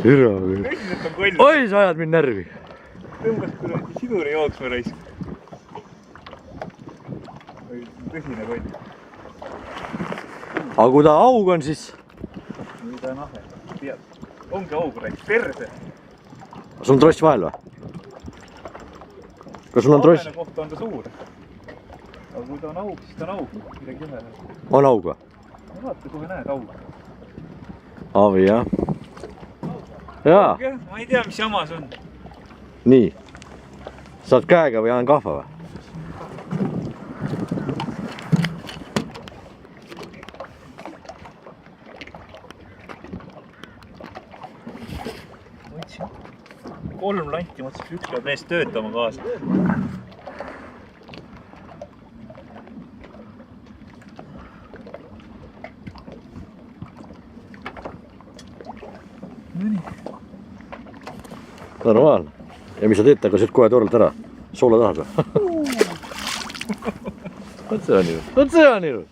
Türa küll. Oi, sa ajad mind närvi. Tõmbas kuradi siduri jooksma raisk. Tõsine koll. Aga kui ta aug on, siis... Nii ta on ahe. Tead. Ongi aug raisk. Perse. Sul on tross vahel või? Kas sul on tross? Ahene kohta on ta suur. Aga kui ta on aug, siis ta on aug. Midagi ühe. On aug või? Vaata, kohe näed aug. Aavi, jah. Jaa. Ma ei tea, mis jama see on. Nii. Saad käega või annan kahva või? Võtsin 3 lanti, mõtlesin, üks peab neist töötama kaasa. Normaalne. Ja mis sa teed, aga sööd kohe torult ära? Soola tahad või? Võt see on ilus.